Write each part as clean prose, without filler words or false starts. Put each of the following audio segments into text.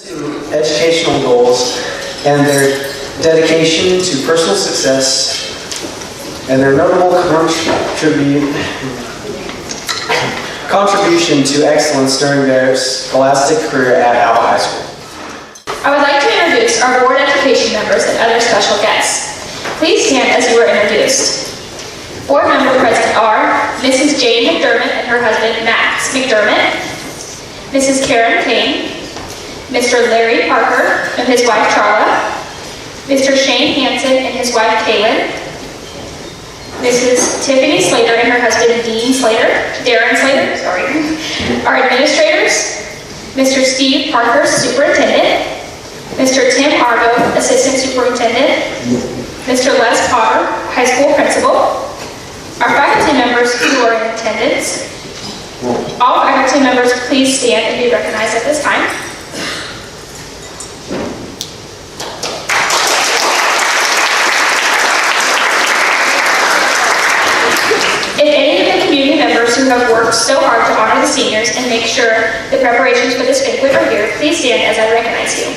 To educational goals and their dedication to personal success and their notable contribution to excellence during their scholastic career at Alva High School. I would like to introduce our board education members and other special guests. Please stand as you are introduced. Board member present are Mrs. Jane McDermott and her husband Max McDermott, Mrs. Karen Kane, Mr. Larry Parker and his wife Charla, Mr. Shane Hansen and his wife Kaylin, Mrs. Tiffany Slater and her husband Darren Slater, our administrators, Mr. Steve Parker, superintendent, Mr. Tim Argo, assistant superintendent, Mr. Les Potter, high school principal, our faculty members who are in attendance. All faculty members, please stand and be recognized at this time. If any of the community members who have worked so hard to honor the seniors and make sure the preparations for this banquet are here, please stand as I recognize you.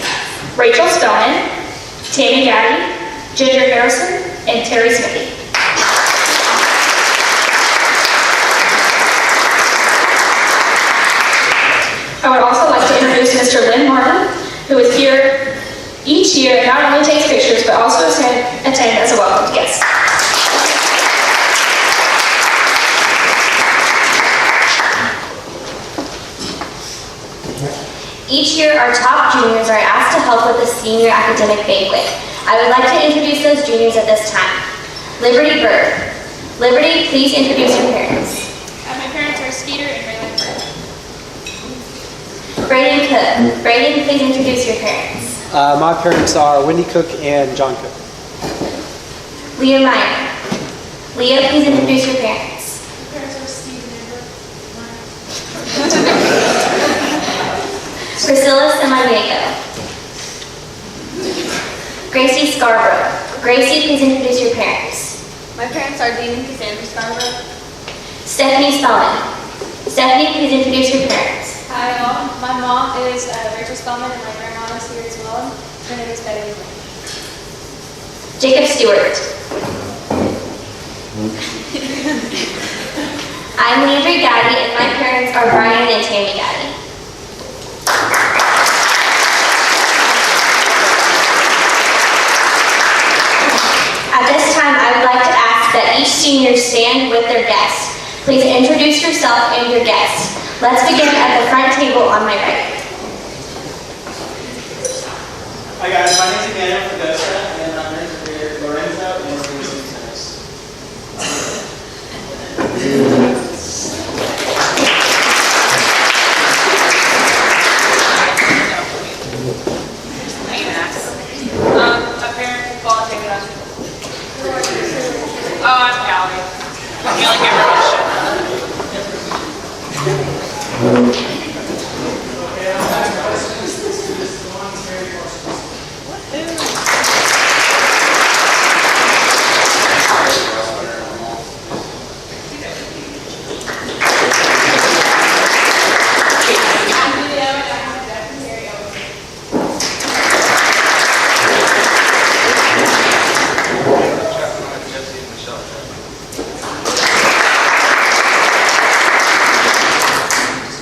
Rachel Spellman, Tammy Gaddy, Ginger Harrison, and Terry Smithy. I would also like to introduce Mr. Lynn Martin, who is here each year and not only takes pictures, but also attend as a welcome guest. Each year, our top juniors are asked to help with the senior academic banquet. I would like to introduce those juniors at this time. Liberty Bird. Liberty, please introduce your parents. My parents are Skeeter and Raylan Bird. Brayden Cook. Brayden, please introduce your parents. My parents are Wendy Cook and John Cook. Leah Miner. Leah, please introduce your parents. My parents are Steve and Amber. Priscilla Samaniego. Gracie Scarborough. Gracie, please introduce your parents. My parents are Dean and Cassandra Scarborough. Stephanie Spellman. Stephanie, please introduce your parents. Hi all. My mom is Rachel Spellman and my grandma is here as well. Her name is Betty. Jacob Stewart. I'm Landry Gaddy and my parents are Brian and Tammy Gaddy. At this time, I would like to ask that each senior stand with their guest. Please introduce yourself and your guest. Let's begin at the front table on my right. Hi guys, my name is Emmanuel Pagosa, and I'm here Lorenzo and Luis Tennis. My parents Paul and David. Oh, I'm Callie. I feel like everyone should.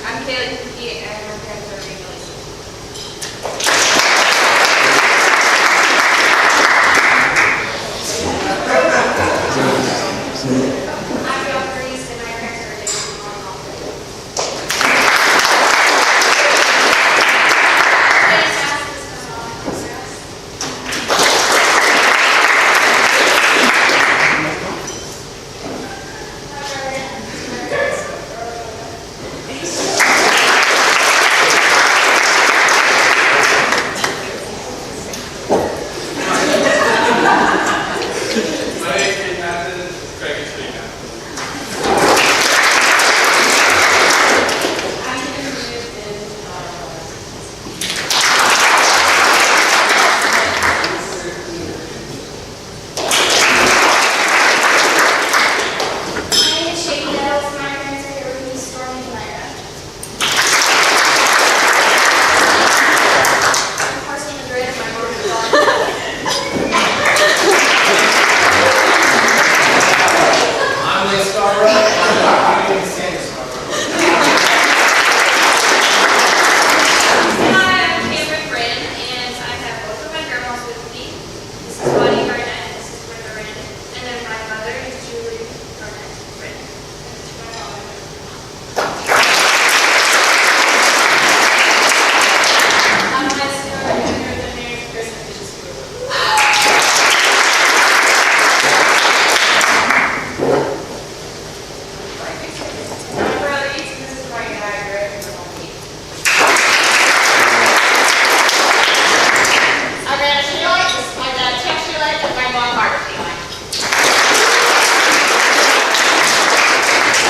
I'm Kaylee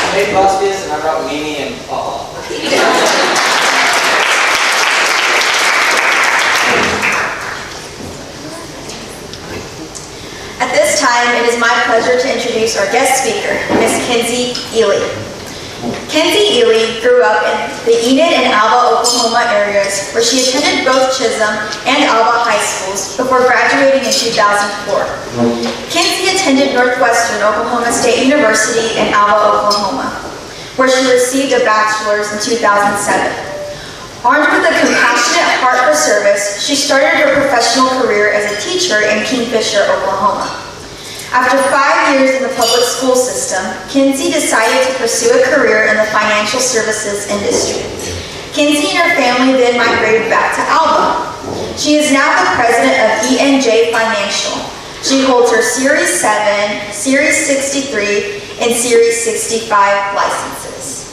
I made pastas and I brought Mimi and Alva. At this time, it is my pleasure to introduce our guest speaker, Ms. Kenzie Ely. Kenzie Ely grew up in the Enid and Alva, Oklahoma areas, where she attended both Chisholm and Alva high schools before graduating in 2004. Kenzie attended Northwestern Oklahoma State University in Alva, Oklahoma, where she received a bachelor's in 2007. Armed with a compassionate heart for service, she started her professional career as a teacher in Kingfisher, Oklahoma. After 5 years in the public school system, Kenzie decided to pursue a career in the financial services industry. Kenzie and her family then migrated back to Alva. She is now the president of E&J Financial. She holds her Series 7, Series 63, and Series 65 licenses.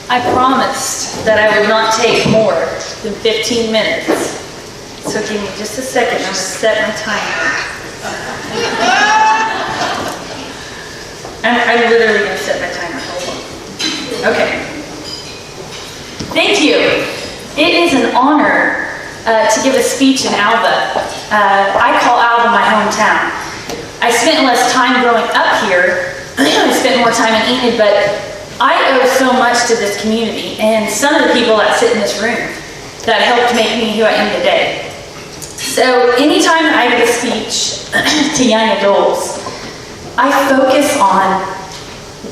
I promised that I would not take more than 15 minutes. So give me just a second, I'm going to set my timer. I'm literally going to set my timer, hold on. Okay. Thank you. It is an honor to give a speech in Alva. I call Alva my hometown. I spent less time growing up here. I spent more time in Enid, but I owe so much to this community and some of the people that sit in this room that helped make me who I am today. So anytime I give a speech to young adults, I focus on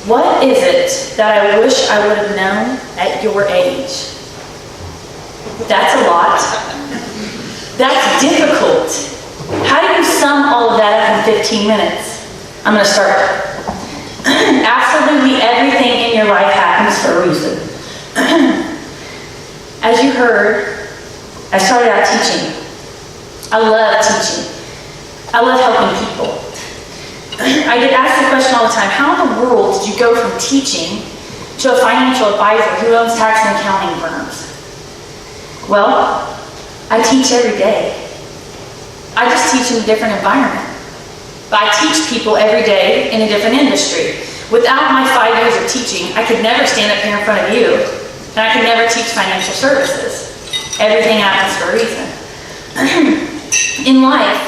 what is it that I wish I would have known at your age. That's a lot. That's difficult. How do you sum all of that up in 15 minutes? I'm going to start. Absolutely everything in your life happens for a reason. As you heard, I started out teaching. I love teaching. I love helping people. I get asked the question all the time, how in the world did you go from teaching to a financial advisor who owns tax and accounting firms? Well, I teach every day. I just teach in a different environment. But I teach people every day in a different industry. Without my 5 years of teaching, I could never stand up here in front of you, and I could never teach financial services. Everything happens for a reason. In life,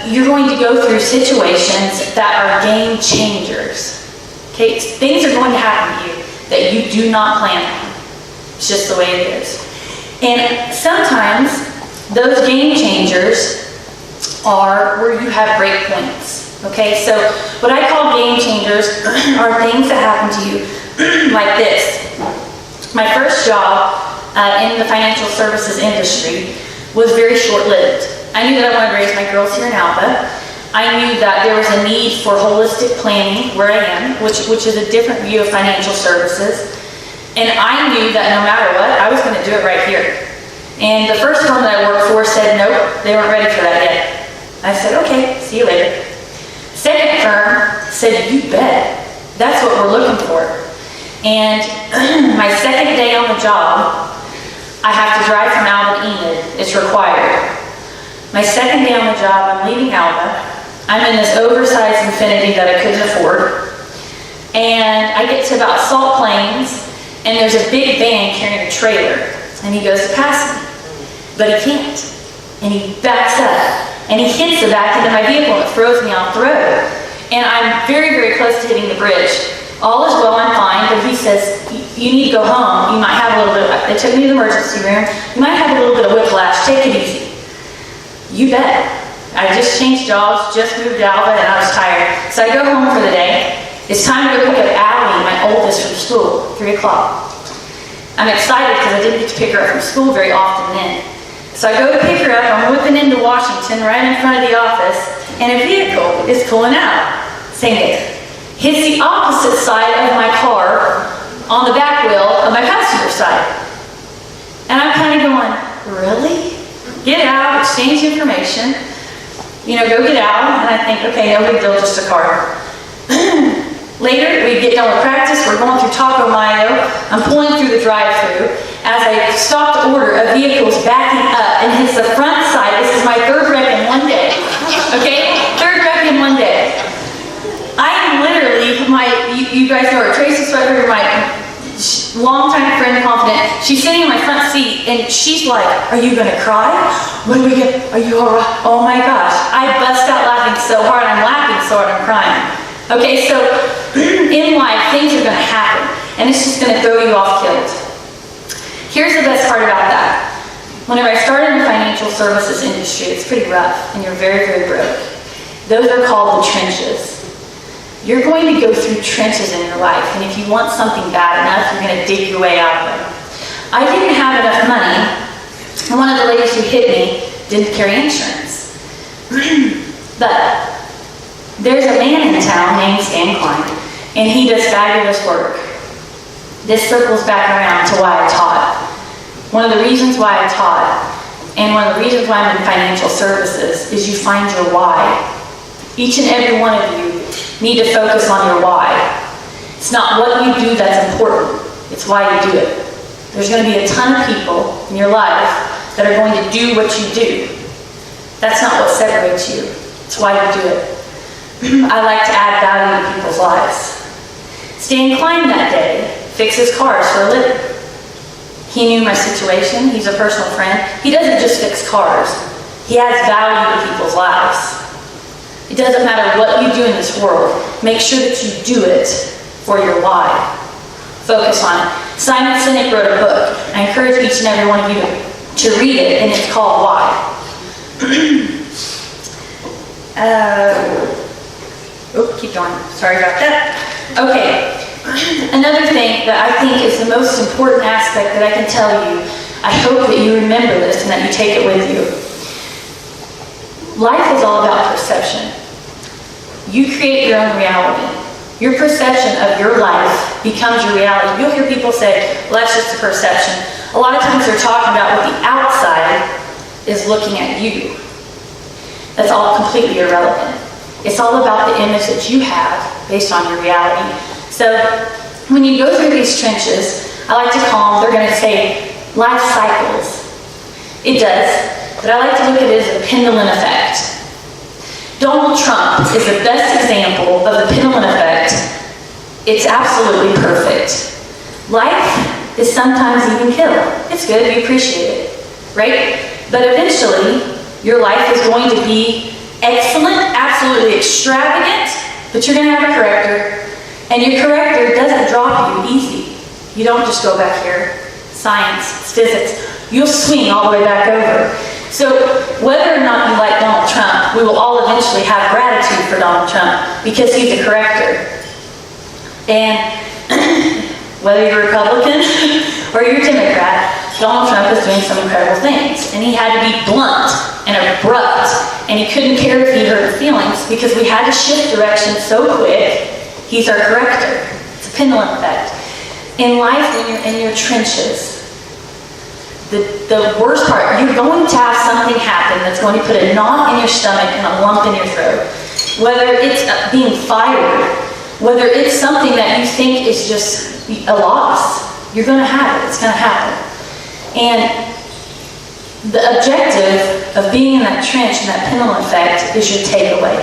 you're going to go through situations that are game changers. Okay, things are going to happen to you that you do not plan on. It's just the way it is. And sometimes those game changers are where you have break points. Okay, so what I call game changers are things that happen to you like this. My first job in the financial services industry was very short-lived. I knew that I wanted to raise my girls here in Alva. I knew that there was a need for holistic planning where I am, which is a different view of financial services. And I knew that no matter what, I was going to do it right here. And the first firm that I worked for said, nope, they weren't ready for that yet. I said, okay, see you later. Second firm said, you bet, that's what we're looking for. And my second day on the job, I have to drive from Alva to Enid. It's required. My second day on the job, I'm leaving Alva. I'm in this oversized Infiniti that I couldn't afford. And I get to about Salt Plains, and there's a big van carrying a trailer. And he goes to pass me. But he can't. And he backs up. And he hits the back end of my vehicle and it throws me off the road. And I'm very, very close to hitting the bridge. All is well, I'm fine, but he says, you need to go home. You might have a little bit of, they took me to the emergency room. You might have a little bit of whiplash. Take it easy. You bet. I just changed jobs, just moved to Alva, and I was tired. So I go home for the day. It's time to go pick up Allie, my oldest, from school, 3 o'clock. I'm excited because I didn't get to pick her up from school very often then. So I go to pick her up, I'm whipping into Washington right in front of the office, and a vehicle is pulling out. Same day. hits the opposite side of my car on the back wheel of my passenger side. And I'm kind of going, really? Get out, exchange information, go get out. And I think, okay, no big deal, just a car. Later, we get done with practice, we're going through Taco Mayo, I'm pulling through the drive-thru. As I stop to order, a vehicle is backing up and hits the front side. This is my third wreck in one day, okay? Third wreck in one day. I am literally, you guys know her, Tracy Sweater, my longtime friend, confident. She's sitting in my front seat and she's like, are you gonna cry? When we get, are you all right? Oh my gosh, I bust out laughing so hard, I'm laughing so hard, I'm crying. Okay, so in life, things are gonna happen and it's just gonna throw you off kilt. Here's the best part about that. Whenever I started in the financial services industry, it's pretty rough and you're very, very broke. Those are called the trenches. You're going to go through trenches in your life, and if you want something bad enough, you're going to dig your way out of them. I didn't have enough money, and one of the ladies who hit me didn't carry insurance. But there's a man in town named Stan Klein, and he does fabulous work. This circles back around to why I taught. One of the reasons why I taught, and one of the reasons why I'm in financial services, is you find your why. Each and every one of you need to focus on your why. It's not what you do that's important, it's why you do it. There's going to be a ton of people in your life that are going to do what you do. That's not what separates you, it's why you do it. I like to add value to people's lives. Stan Klein that day fixes cars for a living. He knew my situation, he's a personal friend. He doesn't just fix cars, he adds value to people's lives. It doesn't matter what you do in this world. Make sure that you do it for your why. Focus on it. Simon Sinek wrote a book. I encourage each and every one of you to read it, and it's called Why. Keep going. Sorry about that. Okay. Another thing that I think is the most important aspect that I can tell you, I hope that you remember this and that you take it with you. Life is all about perception. You create your own reality. Your perception of your life becomes your reality. You'll hear people say, well, that's just a perception. A lot of times they're talking about what the outside is looking at you. That's all completely irrelevant. It's all about the image that you have based on your reality. So when you go through these trenches, I like to call them, they're going to say, life cycles. It does. But I like to look at it as a pendulum effect. Donald Trump is the best example of the pendulum effect. It's absolutely perfect. Life is sometimes even killer. It's good, we appreciate it, right? But eventually, your life is going to be excellent, absolutely extravagant, but you're going to have a corrector. And your corrector doesn't drop you easy. You don't just go back here. Science, physics. You'll swing all the way back over. So whether or not you like Donald Trump, we will all eventually have gratitude for Donald Trump because he's a corrector. And whether you're Republican or you're Democrat, Donald Trump is doing some incredible things. And he had to be blunt and abrupt, and he couldn't care if he hurt feelings because we had to shift direction so quick. He's our corrector. It's a pendulum effect. In life, when you're in your trenches, the worst part, you're going to have something happen that's going to put a knot in your stomach and a lump in your throat. Whether it's being fired, whether it's something that you think is just a loss, you're going to have it. It's going to happen. And the objective of being in that trench and that pendulum effect is your takeaway.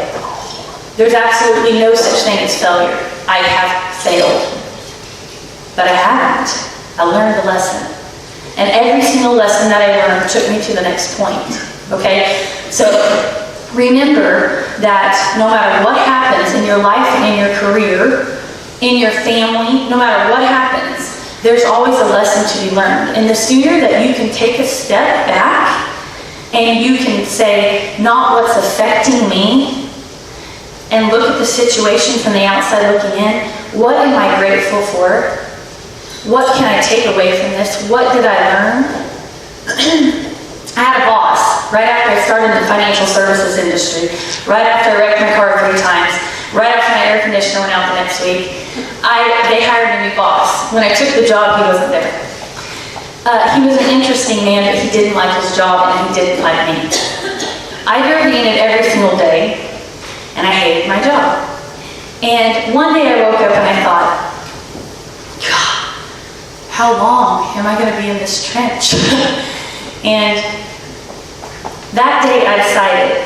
There's absolutely no such thing as failure. I have failed. But I haven't. I learned the lesson. And every single lesson that I learned took me to the next point. Okay? So remember that no matter what happens in your life and in your career, in your family, no matter what happens, there's always a lesson to be learned. And the sooner that you can take a step back and you can say, not what's affecting me, and look at the situation from the outside looking in, what am I grateful for? What can I take away from this? What did I learn? I had a boss right after I started in the financial services industry, right after I wrecked my car 3 times. Right after my air conditioner went out the next week, they hired a new boss. When I took the job, he wasn't there. He was an interesting man, but he didn't like his job and he didn't like me. I drove the unit every single day, and I hated my job. And one day I woke up and I thought, God, how long am I going to be in this trench? And that day I decided,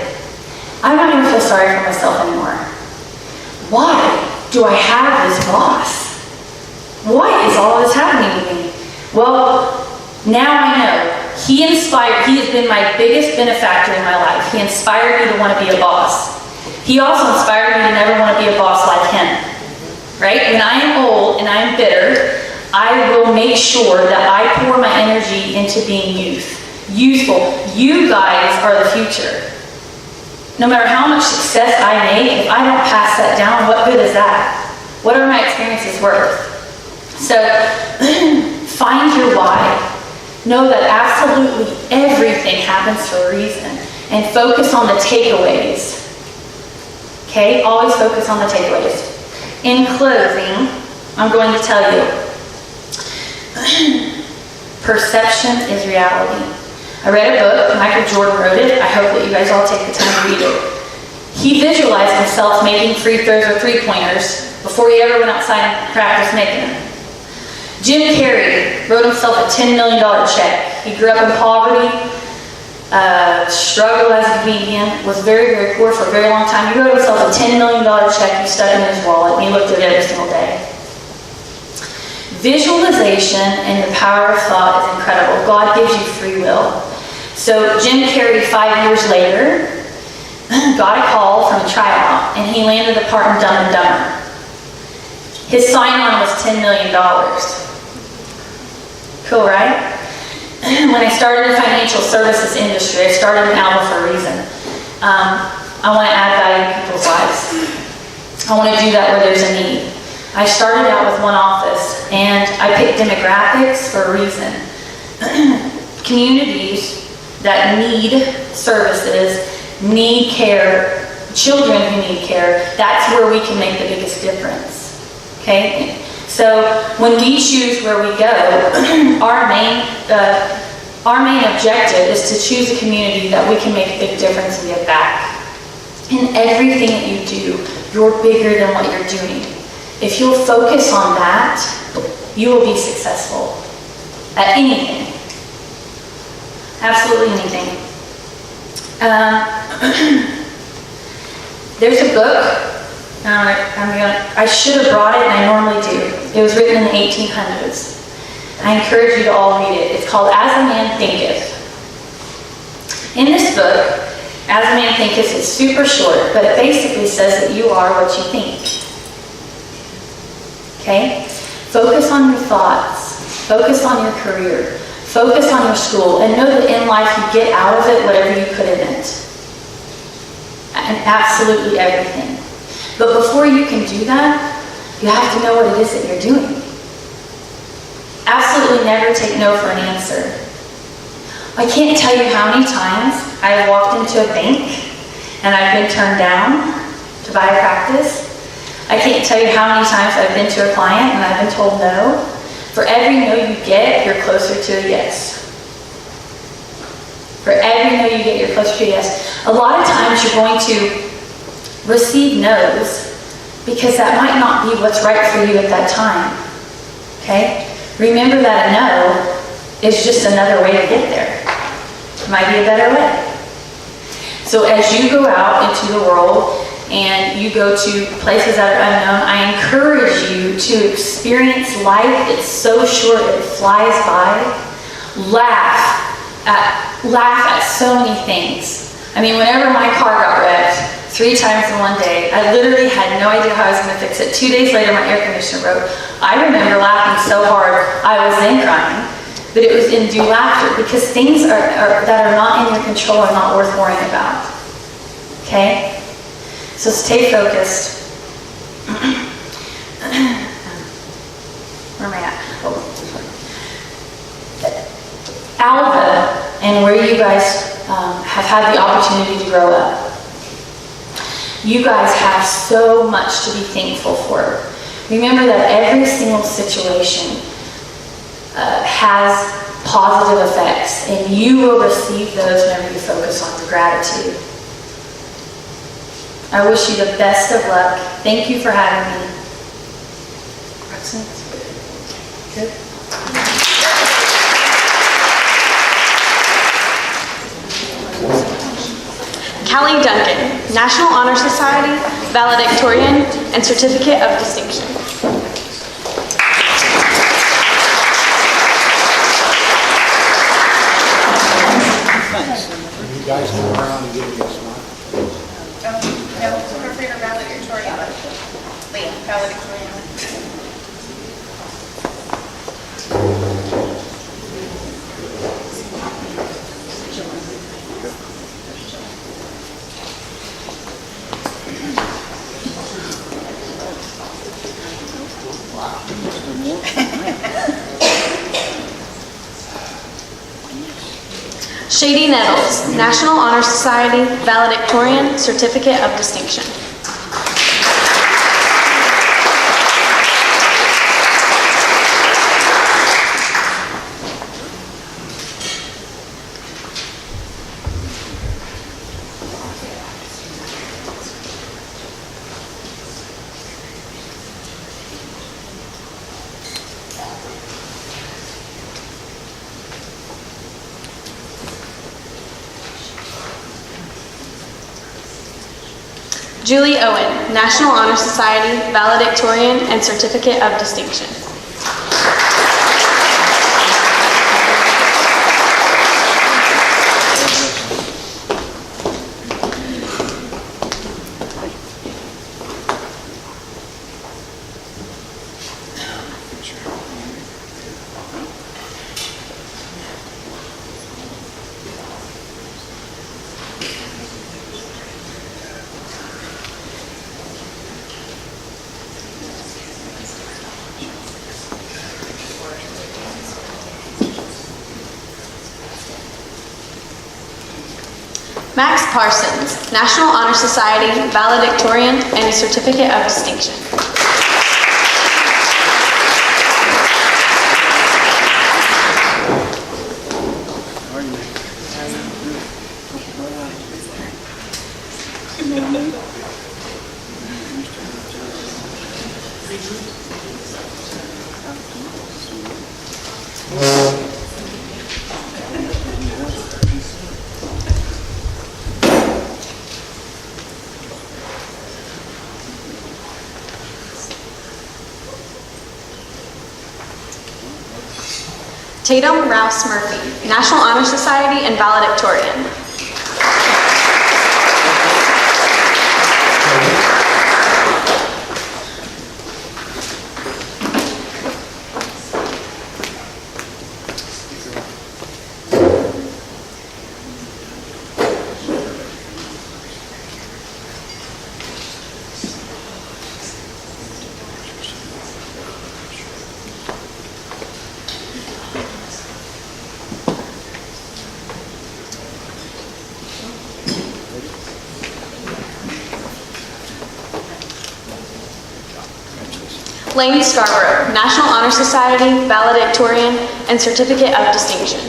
I'm not going to feel sorry for myself anymore. Why do I have this boss? Why is all this happening to me? Well, now I know. He has been my biggest benefactor in my life. He inspired me to want to be a boss. He also inspired me to never want to be a boss like him. Right? When I am old and I am bitter, I will make sure that I pour my energy into being useful. You guys are the future. No matter how much success I make, if I don't pass that down, what good is that? What are my experiences worth? So, find your why. Know that absolutely everything happens for a reason. And focus on the takeaways. Okay? Always focus on the takeaways. In closing, I'm going to tell you, perception is reality. I read a book, Michael Jordan wrote it. I hope that you guys all take the time to read it. He visualized himself making free throws or three-pointers before he ever went outside and practiced making them. Jim Carrey wrote himself a $10 million check. He grew up in poverty, struggled as a comedian, was very, very poor for a very long time. He wrote himself a $10 million check he stuck in his wallet, and he looked at it every single day. Visualization and the power of thought is incredible. God gives you free will. So Jim Carrey, 5 years later, got a call from a tryout, and he landed the part in Dumb and Dumber. His sign-on was $10 million. Cool, right? When I started in the financial services industry, I started in Alva for a reason. I want to add value to people's lives. I want to do that where there's a need. I started out with one office, and I picked demographics for a reason. Communities that need services, need care, children who need care, that's where we can make the biggest difference. Okay? So when we choose where we go, our main objective is to choose a community that we can make a big difference and give back. In everything that you do, you're bigger than what you're doing. If you'll focus on that, you will be successful at anything. Absolutely anything. There's a book. I should have brought it, and I normally do. It was written in the 1800s. I encourage you to all read it. It's called As a Man Thinketh. In this book, As a Man Thinketh is super short, but it basically says that you are what you think. Okay? Focus on your thoughts. Focus on your career. Focus on your school. And know that in life you get out of it whatever you put in it. And absolutely everything. But before you can do that, you have to know what it is that you're doing. Absolutely never take no for an answer. I can't tell you how many times I've walked into a bank and I've been turned down to buy a practice. I can't tell you how many times I've been to a client and I've been told no. For every no you get, you're closer to a yes. For every no you get, you're closer to a yes. A lot of times you're going to receive no's because that might not be what's right for you at that time. Okay? Remember that a no is just another way to get there. It might be a better way. So as you go out into the world and you go to places that are unknown, I encourage you to experience life. It's so short, it flies by. Laugh at so many things. I mean, whenever my car got wrecked 3 times in one day, I literally had no idea how I was going to fix it. 2 days later, my air conditioner broke. I remember laughing so hard, I was then crying. But it was in due laughter because things that are not in your control are not worth worrying about. Okay? So stay focused. Where am I at? Oh. Alva, and where you guys have had the opportunity to grow up. You guys have so much to be thankful for. Remember that every single situation has positive effects, and you will receive those whenever you focus on your gratitude. I wish you the best of luck. Thank you for having me. Good. Callie Duncan, National Honor Society, valedictorian, and Certificate of Distinction. You guys come around and give me a smile. No, feel free to valedictorian. Leah, valedictorian. Shady Nettles, National Honor Society, valedictorian, Certificate of Distinction. Julie Owen, National Honor Society, valedictorian, and Certificate of Distinction. Max Parsons, National Honor Society, valedictorian, and Certificate of Distinction. Tatum Rouse Murphy, National Honor Society, and valedictorian. Lane Scarborough, National Honor Society, valedictorian, and Certificate of Distinction.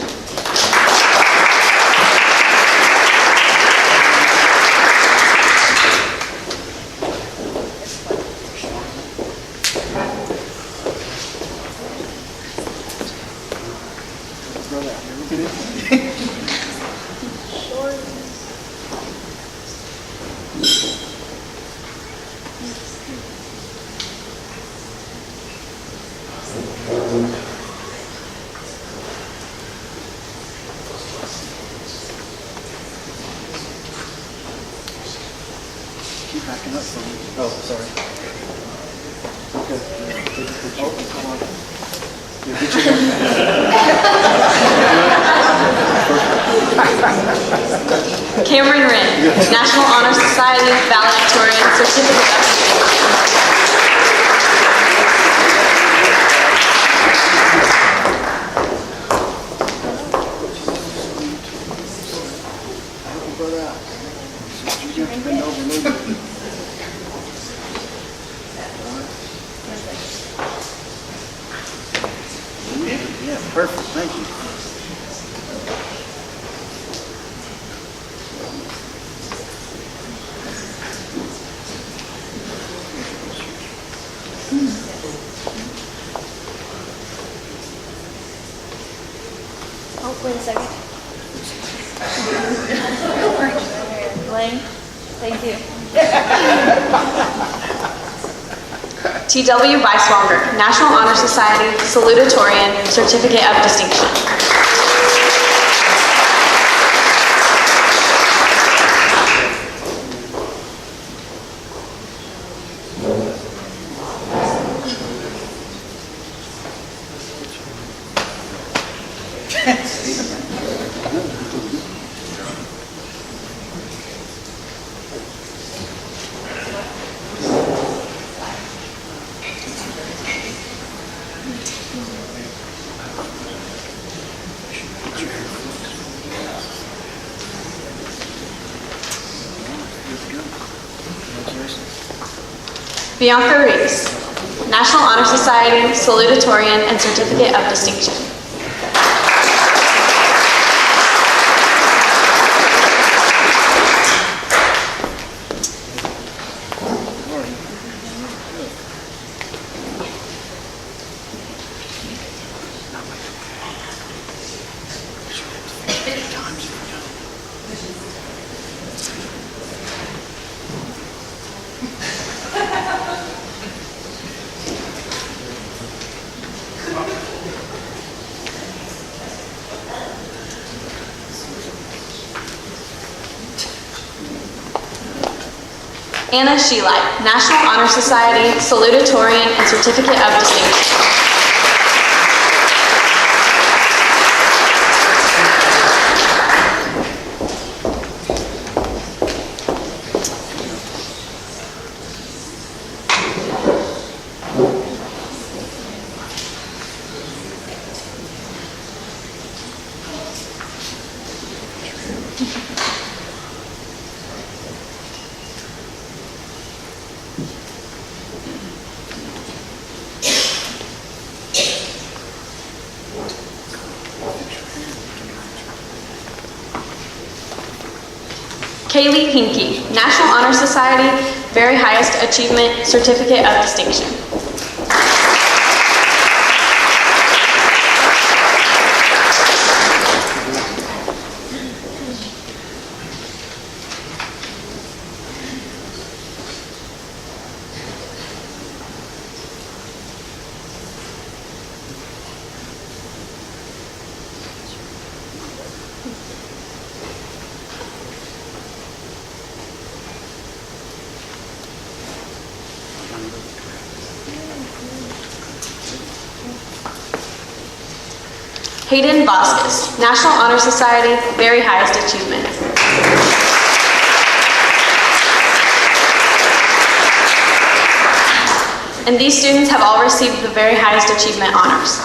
Cameron Wren, National Honor Society, valedictorian, Certificate of Distinction. Perfect, thank you. Oh, wait a second. Blaine, thank you. T.W. Weiswanger, National Honor Society, Salutatorian, Certificate of Distinction. Bianca Reese, National Honor Society, Salutatorian, and Certificate of Distinction. Anna Sheelight, National Honor Society, Salutatorian, and Certificate of Distinction. Kaylee Pinky, National Honor Society, Very Highest Achievement, Certificate of Distinction. Hayden Vasquez, National Honor Society, Very Highest Achievement. And these students have all received the Very Highest Achievement honors.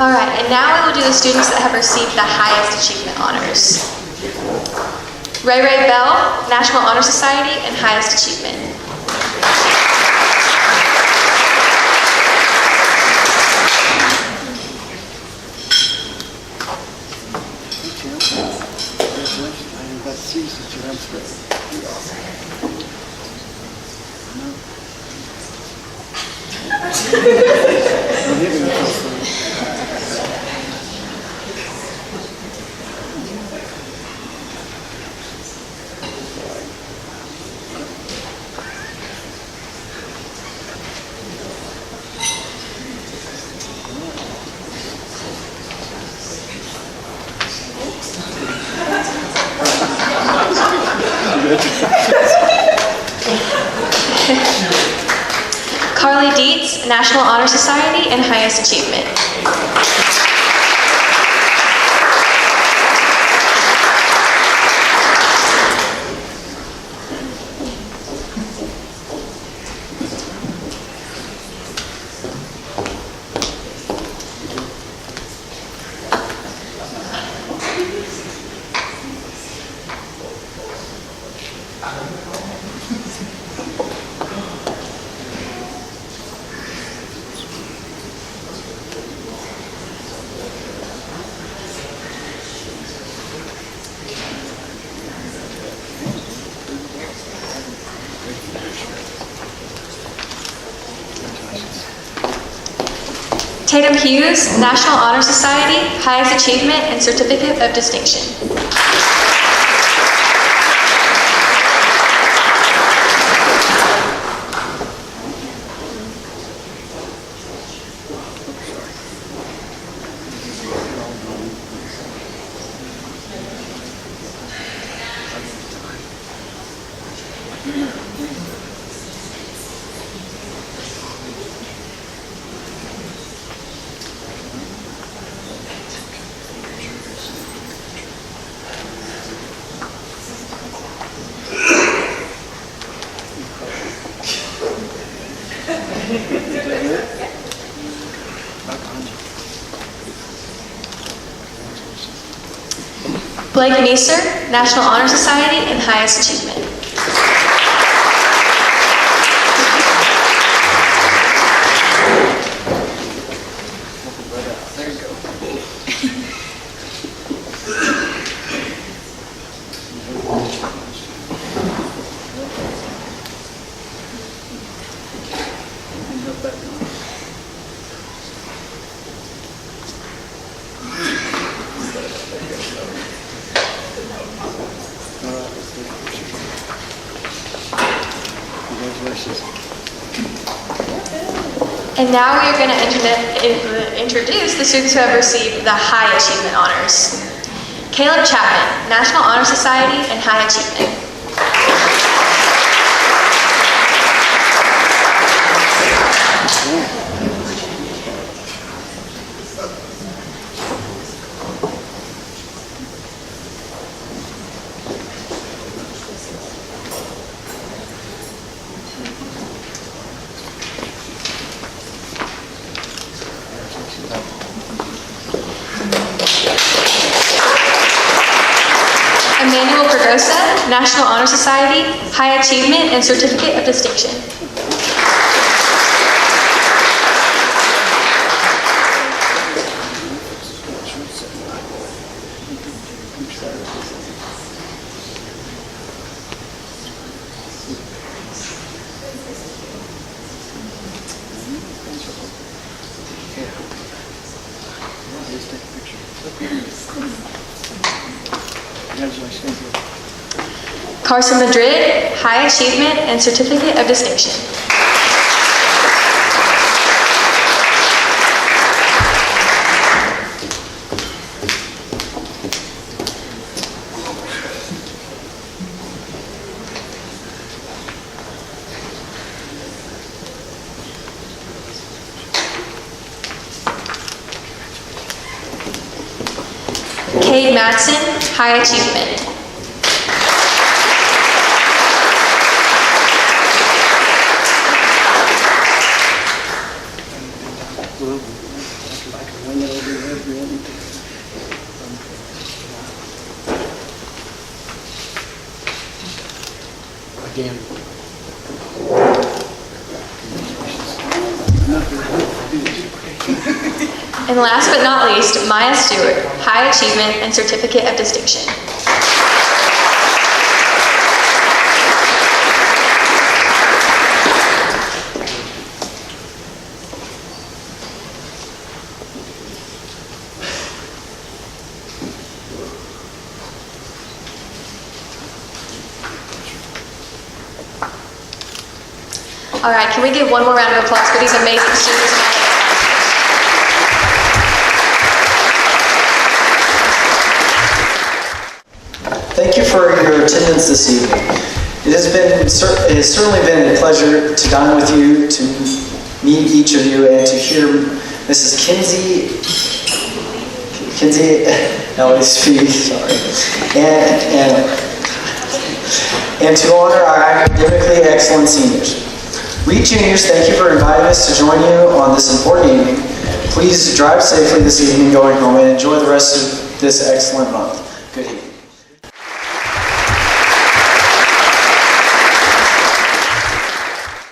All right, and now we will do the students that have received the highest achievement honors. Ray Ray Bell, National Honor Society, and highest achievement. Congratulations, I am glad to see you since you're on screen. Carly Dietz, National Honor Society and highest achievement. Tatum Hughes, National Honor Society, highest achievement and certificate of distinction. Blake Meeser, National Honor Society and highest achievement. And now we are going to introduce the students who have received the high achievement honors. Caleb Chapman, National Honor Society and high achievement. National Honor Society, high achievement and certificate of distinction. Carson Madrid, high achievement and certificate of distinction. Cade Madsen, high achievement. And last but not least, Maya Stewart, high achievement and certificate of distinction. All right, can we give one more round of applause for these amazing students? Thank you for your attendance this evening. It has certainly been a pleasure to dine with you, to meet each of you and to hear Mrs. Kinsey LSP, sorry, and to honor our academically excellent seniors. We juniors, thank you for inviting us to join you on this important evening. Please drive safely this evening going home and enjoy the rest of this excellent month. Good evening.